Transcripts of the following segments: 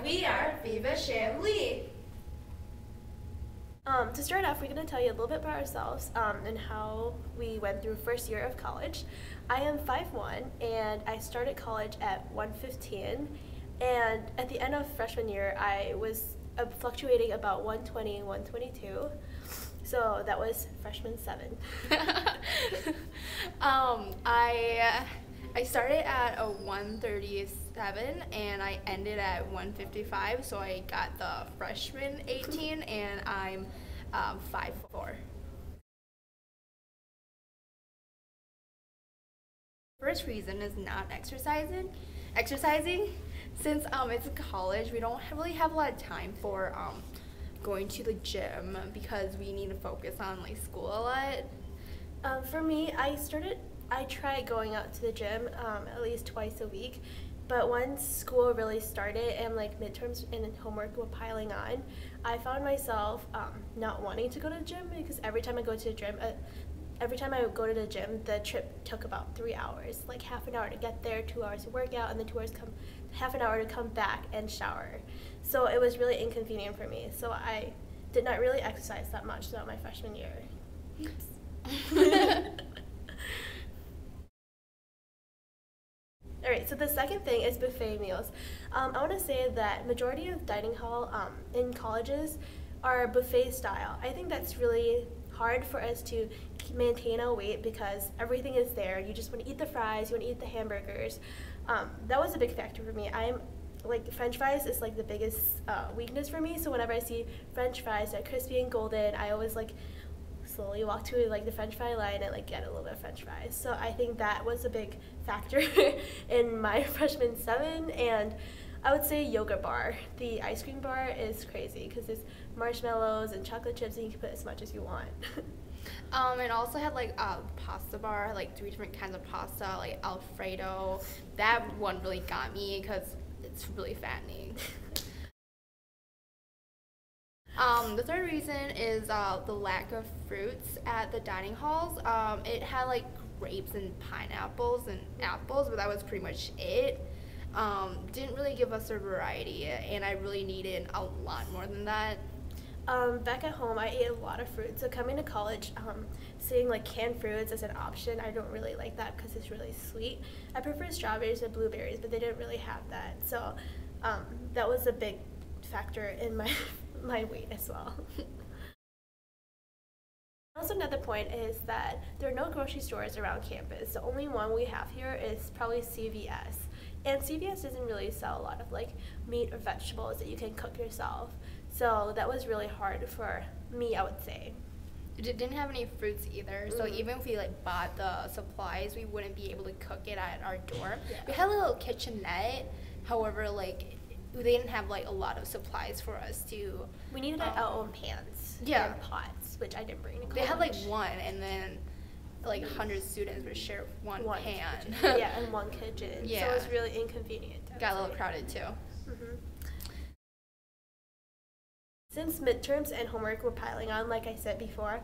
we are Viva Shamli. To start off, we're going to tell you a little bit about ourselves and how we went through first year of college. I am 5'1", and I started college at 115, and at the end of freshman year, I was fluctuating about 120, 122. So that was freshman 7. I started at a 137 and I ended at 155, so I got the freshman 18 and I'm 5'4". First reason is not exercising. Since it's college, we don't really have a lot of time for going to the gym because we need to focus on like school a lot. For me, I tried going out to the gym at least twice a week, but once school really started and like midterms and homework were piling on, I found myself not wanting to go to the gym because every time I go to the gym, the the trip took about 3 hours, like half an hour to get there, 2 hours to work out, and then half an hour to come back and shower. So it was really inconvenient for me. So I did not really exercise that much throughout my freshman year. Alright, so the second thing is buffet meals. I want to say that majority of dining hall in colleges are buffet style. I think that's really hard for us to maintain our weight because everything is there. You just want to eat the fries, you want to eat the hamburgers. That was a big factor for me. French fries is like the biggest weakness for me, so whenever I see French fries that are crispy and golden, I always like slowly walk to like the French fry line and like get a little bit of French fries. So I think that was a big factor in my freshman 7. And I would say yogurt bar. The ice cream bar is crazy because there's marshmallows and chocolate chips and you can put as much as you want. And also had like a pasta bar, like 3 different kinds of pasta, like Alfredo. That one really got me because it's really fattening. The third reason is the lack of fruits at the dining halls. It had like grapes and pineapples and apples, but that was pretty much it. Didn't really give us a variety, and I really needed a lot more than that. Back at home, I ate a lot of fruit. So coming to college, seeing like canned fruits as an option, I don't really like that because it's really sweet. I prefer strawberries and blueberries, but they didn't really have that. So that was a big factor in my weight as well. Also, another point is that there are no grocery stores around campus. The only one we have here is probably CVS. And CVS doesn't really sell a lot of like meat or vegetables that you can cook yourself. So that was really hard for me, I would say. It didn't have any fruits either, so even if we like bought the supplies, we wouldn't be able to cook it at our dorm. Yeah. We had a little kitchenette, however, like they didn't have like a lot of supplies for us to. We needed our own pans and pots, which I didn't bring to college. They had like one, and then like 100 students would share one pan. Yeah, and one kitchen. Yeah. So it was really inconvenient. Got a little crowded too. Since midterms and homework were piling on, like I said before,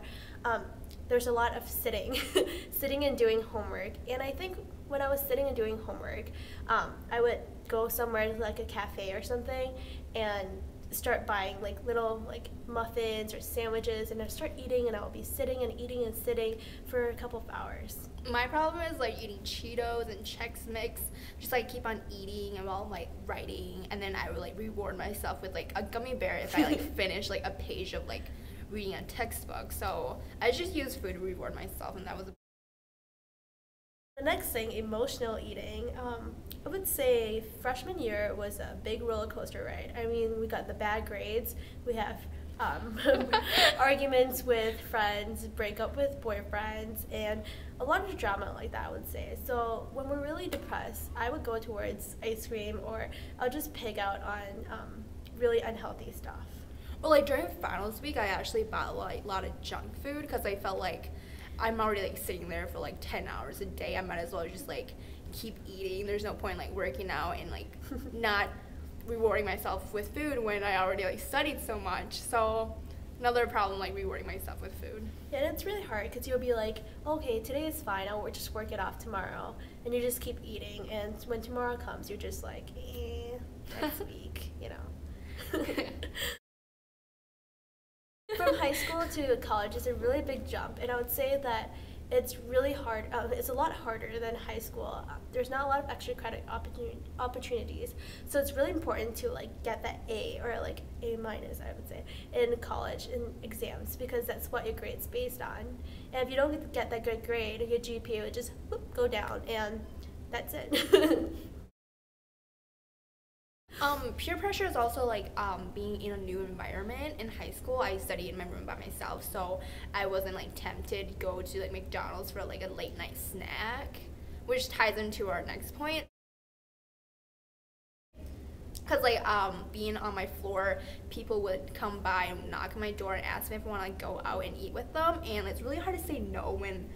there's a lot of sitting and doing homework. And I think when I was sitting and doing homework, I would go somewhere to like a cafe or something and start buying like little like muffins or sandwiches, and I'd start eating, and I would be sitting and eating and sitting for a couple of hours. My problem is like eating Cheetos and Chex Mix, just like keep on eating and while like writing, and then I would like reward myself with like a gummy bear if I like finish like a page of like reading a textbook. So I just use food to reward myself, and that was The next thing, emotional eating. I would say freshman year was a big roller coaster ride. I mean, we got the bad grades, we have arguments with friends, break up with boyfriends, and a lot of drama like that, I would say. So when we're really depressed, I would go towards ice cream, or I'll just pig out on really unhealthy stuff. Well, like during finals week, I actually bought like a lot of junk food because I felt like I'm already like sitting there for like 10 hours a day. I might as well just like keep eating. There's no point like working out and like not rewarding myself with food when I already like studied so much. So another problem, like rewarding myself with food. Yeah, and it's really hard because you'll be like, okay, today is fine, I'll just work it off tomorrow, and you just keep eating, and when tomorrow comes, you're just like, next week, you know. From high school to college is a really big jump, and I would say that it's really hard. It's a lot harder than high school. There's not a lot of extra credit opportunities, so it's really important to like get that A or like A minus, I would say, in college in exams, because that's what your grade's based on. And if you don't get that good grade, your GPA would just whoop, go down, and that's it. Peer pressure is also like being in a new environment. In high school, I studied in my room by myself, so I wasn't like tempted to go to like McDonald's for like a late night snack, which ties into our next point. Cause like being on my floor, people would come by and knock on my door and ask me if I want to like, go out and eat with them, and it's really hard to say no when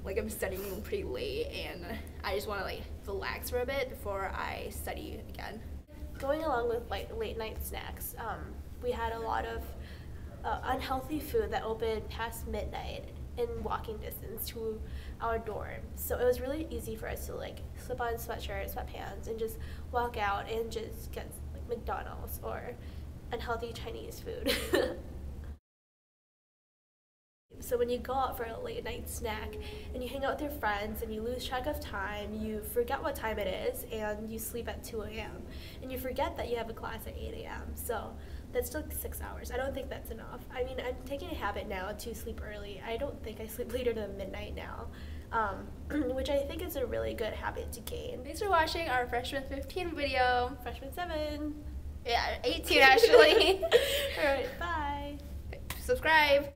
like I'm studying pretty late and I just want to like relax for a bit before I study again. Going along with like late night snacks, we had a lot of unhealthy food that opened past midnight in walking distance to our dorm. So it was really easy for us to like slip on sweatshirts, sweatpants, and just walk out and just get like McDonald's or unhealthy Chinese food. So when you go out for a late night snack and you hang out with your friends and you lose track of time, you forget what time it is and you sleep at 2 a.m. and you forget that you have a class at 8 a.m. So that's still 6 hours. I don't think that's enough. I mean, I'm taking a habit now to sleep early. I don't think I sleep later than midnight now, which I think is a really good habit to gain. Thanks for watching our freshman 15 video. Freshman 7. Yeah, 18 actually. Alright, bye. Subscribe.